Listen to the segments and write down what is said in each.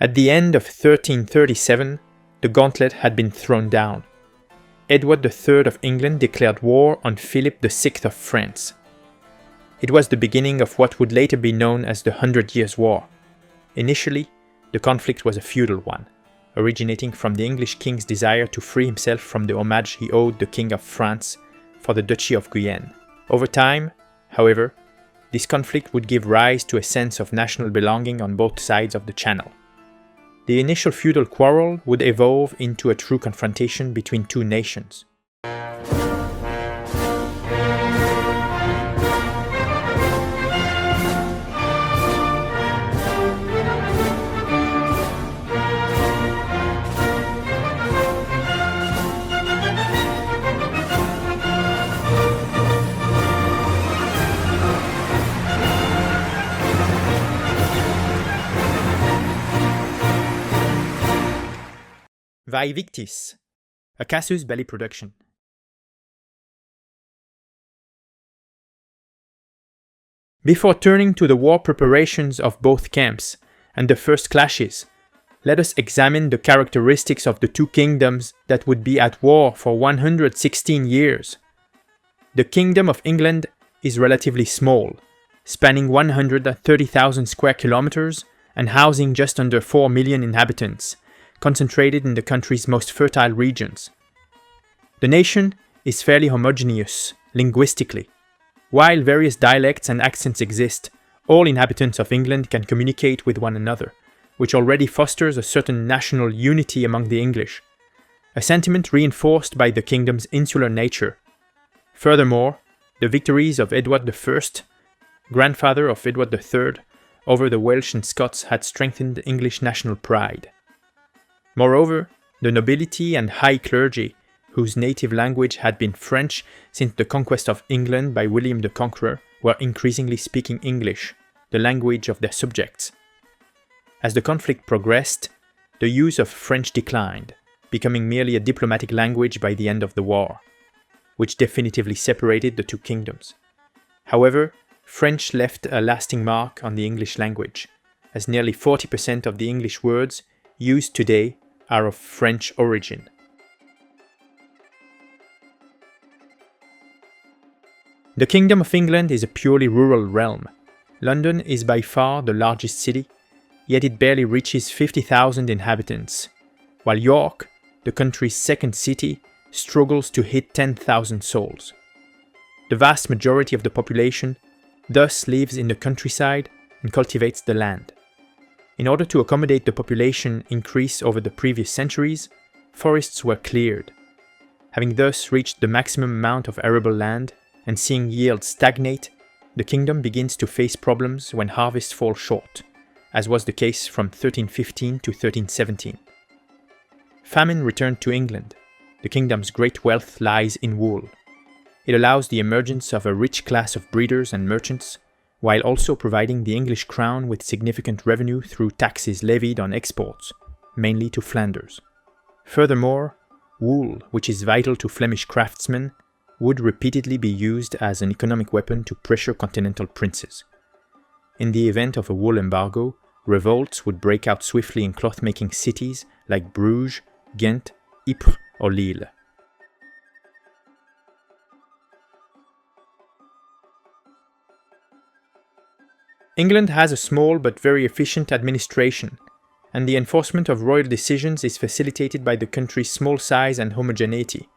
At the end of 1337, the gauntlet had been thrown down. Edward III of England declared war on Philip VI of France. It was the beginning of what would later be known as the 100 Years' War. Initially, the conflict was a feudal one, originating from the English king's desire to free himself from the homage he owed the King of France for the Duchy of Guyenne. Over time, however, this conflict would give rise to a sense of national belonging on both sides of the Channel. The initial feudal quarrel would evolve into a true confrontation between two nations. Vae Victis, a casus belli production. Before turning to the war preparations of both camps and the first clashes, let us examine the characteristics of the two kingdoms that would be at war for 116 years. The Kingdom of England is relatively small, spanning 130,000 square kilometers and housing just under 4 million inhabitants, concentrated in the country's most fertile regions. The nation is fairly homogeneous linguistically. While various dialects and accents exist, all inhabitants of England can communicate with one another, which already fosters a certain national unity among the English, a sentiment reinforced by the kingdom's insular nature. Furthermore, the victories of Edward I, grandfather of Edward III, over the Welsh and Scots had strengthened English national pride. Moreover, the nobility and high clergy, whose native language had been French since the conquest of England by William the Conqueror, were increasingly speaking English, the language of their subjects. As the conflict progressed, the use of French declined, becoming merely a diplomatic language by the end of the war, which definitively separated the two kingdoms. However, French left a lasting mark on the English language, as nearly 40% of the English words used today are of French origin. The Kingdom of England is a purely rural realm. London is by far the largest city, yet it barely reaches 50,000 inhabitants, while York, the country's second city, struggles to hit 10,000 souls. The vast majority of the population thus lives in the countryside and cultivates the land. In order to accommodate the population increase over the previous centuries, forests were cleared. Having thus reached the maximum amount of arable land and seeing yields stagnate, the kingdom begins to face problems when harvests fall short, as was the case from 1315 to 1317. Famine returned to England. The kingdom's great wealth lies in wool. It allows the emergence of a rich class of breeders and merchants, while also providing the English crown with significant revenue through taxes levied on exports, mainly to Flanders. Furthermore, wool, which is vital to Flemish craftsmen, would repeatedly be used as an economic weapon to pressure continental princes. In the event of a wool embargo, revolts would break out swiftly in cloth-making cities like Bruges, Ghent, Ypres, or Lille. England has a small but very efficient administration, and the enforcement of royal decisions is facilitated by the country's small size and homogeneity.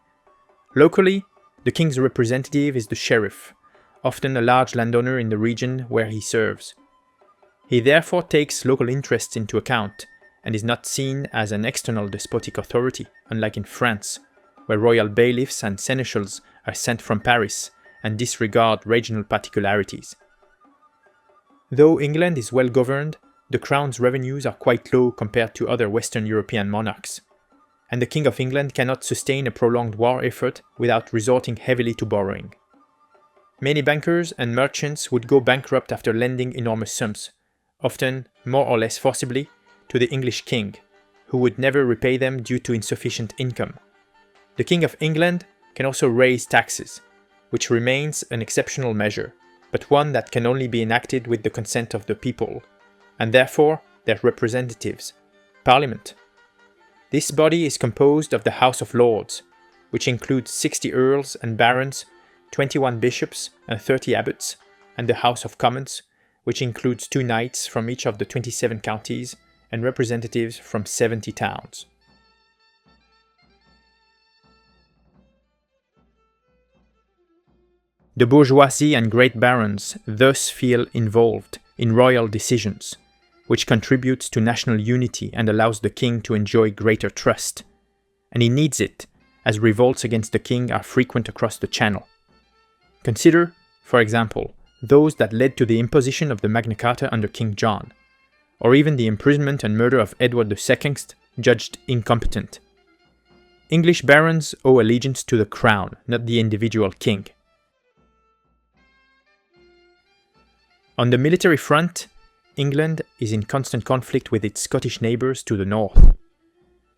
Locally, the king's representative is the sheriff, often a large landowner in the region where he serves. He therefore takes local interests into account and is not seen as an external despotic authority, unlike in France, where royal bailiffs and seneschals are sent from Paris and disregard regional particularities. Though England is well governed, the crown's revenues are quite low compared to other Western European monarchs, and the King of England cannot sustain a prolonged war effort without resorting heavily to borrowing. Many bankers and merchants would go bankrupt after lending enormous sums, often, more or less forcibly, to the English king, who would never repay them due to insufficient income. The King of England can also raise taxes, which remains an exceptional measure, but one that can only be enacted with the consent of the people, and therefore their representatives, Parliament. This body is composed of the House of Lords, which includes 60 earls and barons, 21 bishops and 30 abbots, and the House of Commons, which includes 2 knights from each of the 27 counties and representatives from 70 towns. The bourgeoisie and great barons thus feel involved in royal decisions, which contributes to national unity and allows the king to enjoy greater trust. And he needs it, as revolts against the king are frequent across the Channel. Consider, for example, those that led to the imposition of the Magna Carta under King John, or even the imprisonment and murder of Edward II, judged incompetent. English barons owe allegiance to the crown, not the individual king. On the military front, England is in constant conflict with its Scottish neighbours to the north.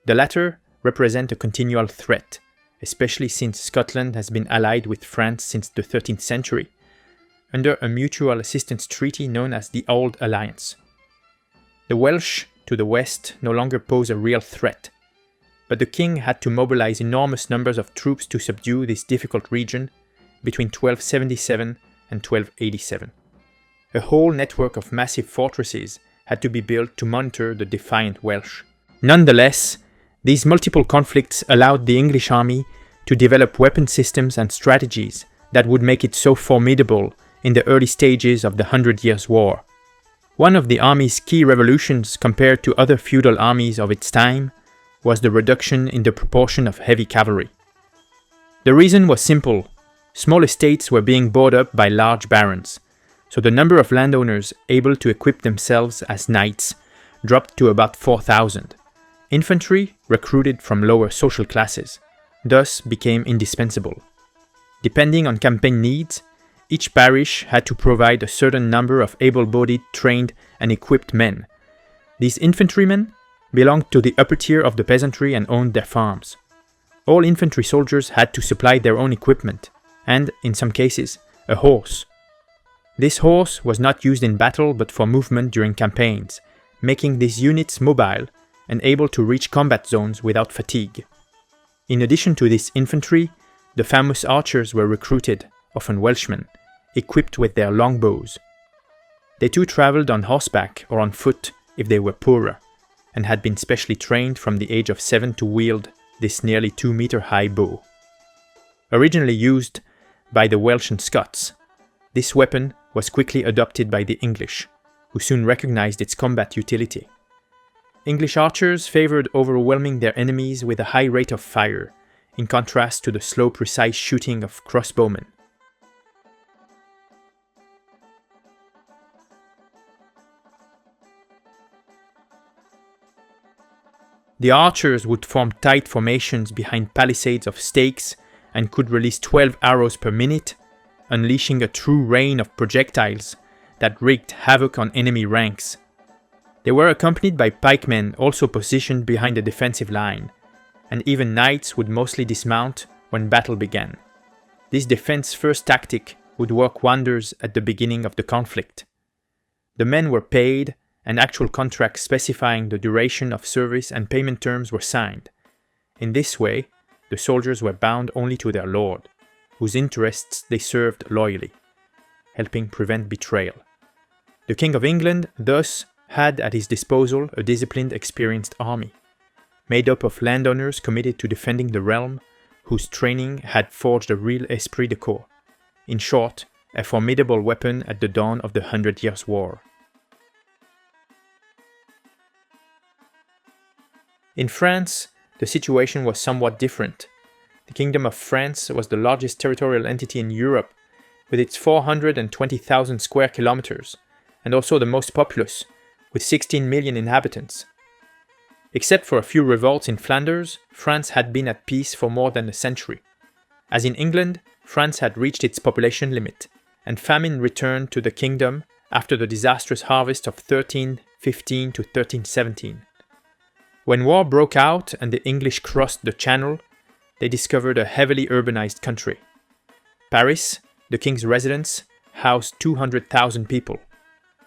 The latter represent a continual threat, especially since Scotland has been allied with France since the 13th century, under a mutual assistance treaty known as the Old Alliance. The Welsh to the west no longer pose a real threat, but the king had to mobilize enormous numbers of troops to subdue this difficult region between 1277 and 1287. A whole network of massive fortresses had to be built to monitor the defiant Welsh. Nonetheless, these multiple conflicts allowed the English army to develop weapon systems and strategies that would make it so formidable in the early stages of the 100 Years' War. One of the army's key revolutions compared to other feudal armies of its time was the reduction in the proportion of heavy cavalry. The reason was simple: small estates were being bought up by large barons, so the number of landowners able to equip themselves as knights dropped to about 4,000. Infantry, recruited from lower social classes, thus became indispensable. Depending on campaign needs, each parish had to provide a certain number of able-bodied, trained and equipped men. These infantrymen belonged to the upper tier of the peasantry and owned their farms. All infantry soldiers had to supply their own equipment, and, in some cases, a horse. This horse was not used in battle but for movement during campaigns, making these units mobile and able to reach combat zones without fatigue. In addition to this infantry, the famous archers were recruited, often Welshmen, equipped with their longbows. They too travelled on horseback or on foot if they were poorer, and had been specially trained from the age of 7 to wield this nearly 2-meter-high bow. Originally used by the Welsh and Scots, this weapon was quickly adopted by the English, who soon recognized its combat utility. English archers favored overwhelming their enemies with a high rate of fire, in contrast to the slow, precise shooting of crossbowmen. The archers would form tight formations behind palisades of stakes and could release 12 arrows per minute, unleashing a true rain of projectiles that wreaked havoc on enemy ranks. They were accompanied by pikemen also positioned behind the defensive line, and even knights would mostly dismount when battle began. This defense-first tactic would work wonders at the beginning of the conflict. The men were paid, and actual contracts specifying the duration of service and payment terms were signed. In this way, the soldiers were bound only to their lord, whose interests they served loyally, helping prevent betrayal. The King of England, thus, had at his disposal a disciplined, experienced army, made up of landowners committed to defending the realm, whose training had forged a real esprit de corps. In short, a formidable weapon at the dawn of the 100 Years' War. In France, the situation was somewhat different. The Kingdom of France was the largest territorial entity in Europe, with its 420,000 square kilometers, and also the most populous, with 16 million inhabitants. Except for a few revolts in Flanders, France had been at peace for more than a century. As in England, France had reached its population limit, and famine returned to the kingdom after the disastrous harvest of 1315 to 1317. When war broke out and the English crossed the Channel, they discovered a heavily urbanized country. Paris, the king's residence, housed 200,000 people,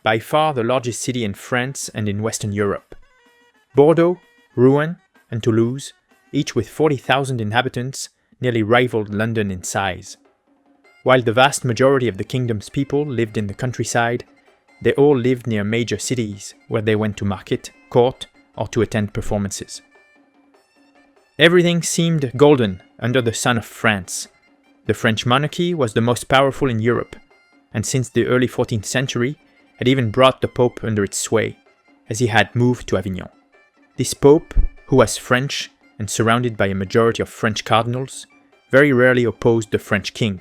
by far the largest city in France and in Western Europe. Bordeaux, Rouen, and Toulouse, each with 40,000 inhabitants, nearly rivaled London in size. While the vast majority of the kingdom's people lived in the countryside, they all lived near major cities where they went to market, court, or to attend performances. Everything seemed golden under the sun of France. The French monarchy was the most powerful in Europe, and since the early 14th century had even brought the Pope under its sway, as he had moved to Avignon. This Pope, who was French and surrounded by a majority of French cardinals, very rarely opposed the French king.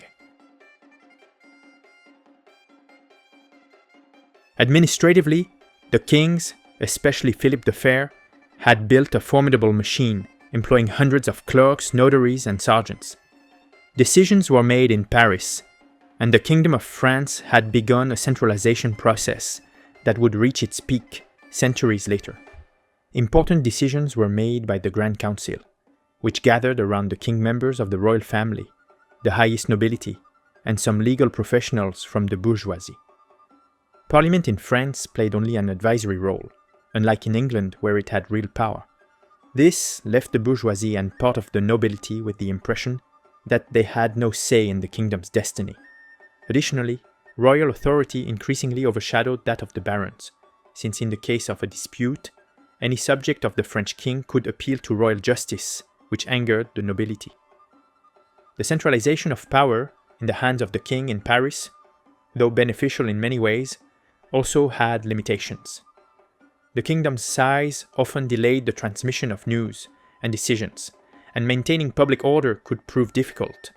Administratively, the kings, especially Philip the Fair, had built a formidable machine, employing hundreds of clerks, notaries, and sergeants. Decisions were made in Paris, and the Kingdom of France had begun a centralization process that would reach its peak centuries later. Important decisions were made by the Grand Council, which gathered around the king members of the royal family, the highest nobility, and some legal professionals from the bourgeoisie. Parliament in France played only an advisory role, unlike in England where it had real power. This left the bourgeoisie and part of the nobility with the impression that they had no say in the kingdom's destiny. Additionally, royal authority increasingly overshadowed that of the barons, since in the case of a dispute, any subject of the French king could appeal to royal justice, which angered the nobility. The centralization of power in the hands of the king in Paris, though beneficial in many ways, also had limitations. The kingdom's size often delayed the transmission of news and decisions, and maintaining public order could prove difficult.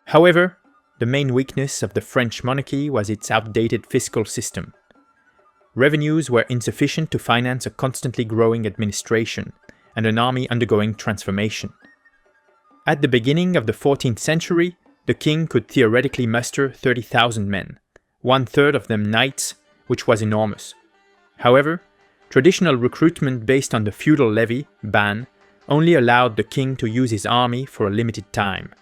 However, the main weakness of the French monarchy was its outdated fiscal system. Revenues were insufficient to finance a constantly growing administration and an army undergoing transformation. At the beginning of the 14th century, the king could theoretically muster 30,000 men, 1/3 of them knights, which was enormous. However, traditional recruitment based on the feudal levy, ban, only allowed the king to use his army for a limited time.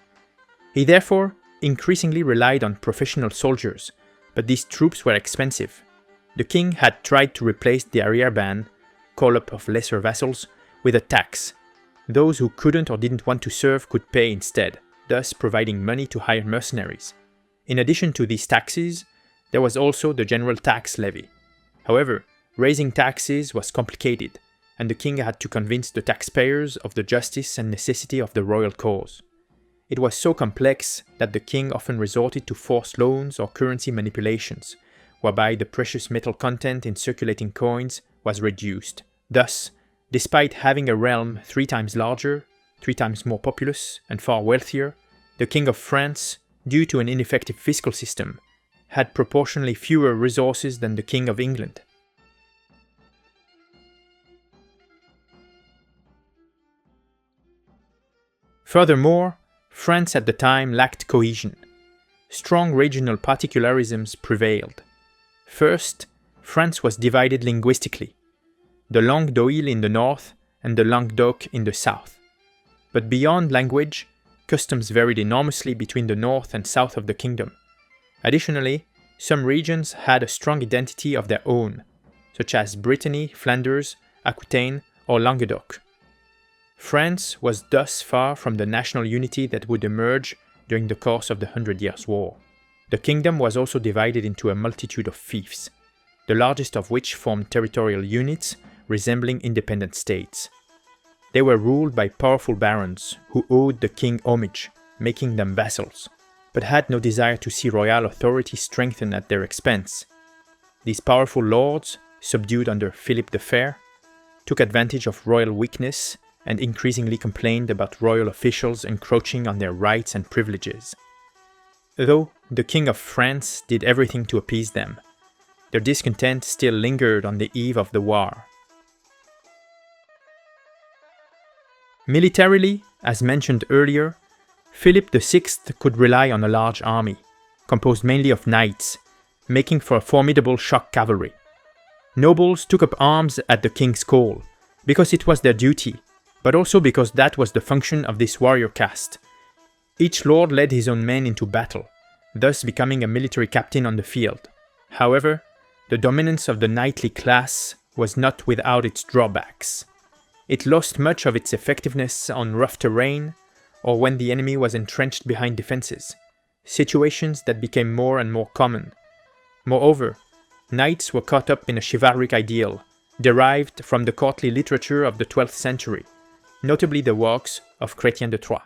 He therefore increasingly relied on professional soldiers, but these troops were expensive. The king had tried to replace the arrière-ban, call-up of lesser vassals, with a tax. Those who couldn't or didn't want to serve could pay instead, thus providing money to hire mercenaries. In addition to these taxes, there was also the general tax levy. However, raising taxes was complicated, and the king had to convince the taxpayers of the justice and necessity of the royal cause. It was so complex that the king often resorted to forced loans or currency manipulations, whereby the precious metal content in circulating coins was reduced. Thus, despite having a realm 3 times larger, 3 times more populous, and far wealthier, the King of France, due to an ineffective fiscal system, had proportionally fewer resources than the King of England. Furthermore, France at the time lacked cohesion. Strong regional particularisms prevailed. First, France was divided linguistically, the Langue d'Oil in the north and the Languedoc in the south. But beyond language, customs varied enormously between the north and south of the kingdom. Additionally, some regions had a strong identity of their own, such as Brittany, Flanders, Aquitaine, or Languedoc. France was thus far from the national unity that would emerge during the course of the 100 Years' War. The kingdom was also divided into a multitude of fiefs, the largest of which formed territorial units resembling independent states. They were ruled by powerful barons who owed the king homage, making them vassals, but had no desire to see royal authority strengthened at their expense. These powerful lords, subdued under Philip the Fair, took advantage of royal weakness and increasingly complained about royal officials encroaching on their rights and privileges. Though the King of France did everything to appease them, their discontent still lingered on the eve of the war. Militarily, as mentioned earlier, Philip VI could rely on a large army, composed mainly of knights, making for a formidable shock cavalry. Nobles took up arms at the king's call, because it was their duty, but also because that was the function of this warrior caste. Each lord led his own men into battle, thus becoming a military captain on the field. However, the dominance of the knightly class was not without its drawbacks. It lost much of its effectiveness on rough terrain or when the enemy was entrenched behind defenses, situations that became more and more common. Moreover, knights were caught up in a chivalric ideal, derived from the courtly literature of the 12th century, notably the works of Chrétien de Troyes.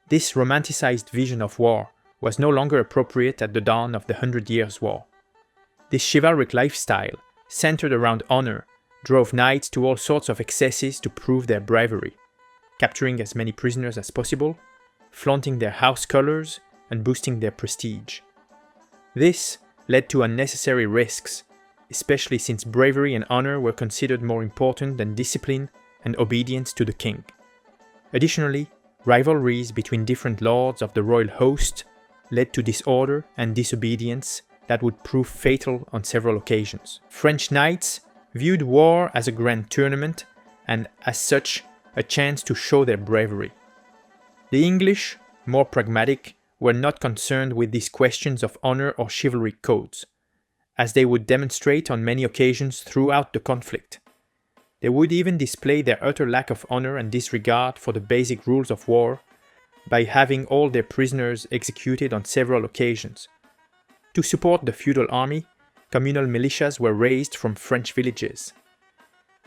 This romanticized vision of war was no longer appropriate at the dawn of the 100 Years' War. This chivalric lifestyle, centered around honor, drove knights to all sorts of excesses to prove their bravery, capturing as many prisoners as possible, flaunting their house colors, and boosting their prestige. This led to unnecessary risks, especially since bravery and honor were considered more important than discipline and obedience to the king. Additionally, rivalries between different lords of the royal host led to disorder and disobedience that would prove fatal on several occasions. French knights viewed war as a grand tournament and, as such, a chance to show their bravery. The English, more pragmatic, were not concerned with these questions of honor or chivalry codes, as they would demonstrate on many occasions throughout the conflict. They would even display their utter lack of honor and disregard for the basic rules of war by having all their prisoners executed on several occasions. To support the feudal army, communal militias were raised from French villages.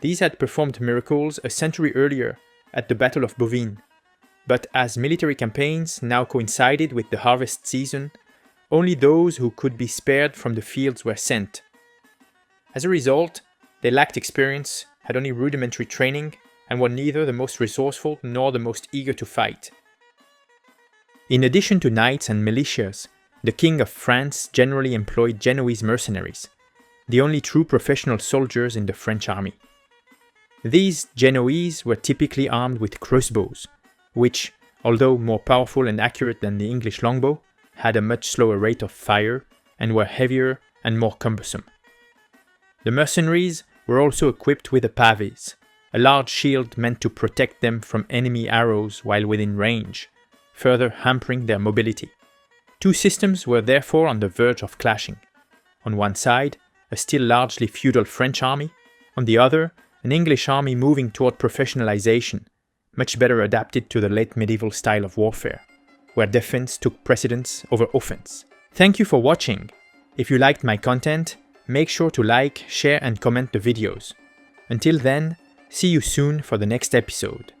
These had performed miracles a century earlier at the Battle of Bouvines, but as military campaigns now coincided with the harvest season, only those who could be spared from the fields were sent. As a result, they lacked experience, had only rudimentary training, and were neither the most resourceful nor the most eager to fight. In addition to knights and militias, the King of France generally employed Genoese mercenaries, the only true professional soldiers in the French army. These Genoese were typically armed with crossbows, which, although more powerful and accurate than the English longbow, had a much slower rate of fire and were heavier and more cumbersome. The mercenaries were also equipped with a pavis, a large shield meant to protect them from enemy arrows while within range, further hampering their mobility. Two systems were therefore on the verge of clashing. On one side, a still largely feudal French army, on the other, an English army moving toward professionalization, much better adapted to the late medieval style of warfare, where defense took precedence over offense. Thank you for watching. If you liked my content, make sure to like, share and comment the videos. Until then, see you soon for the next episode.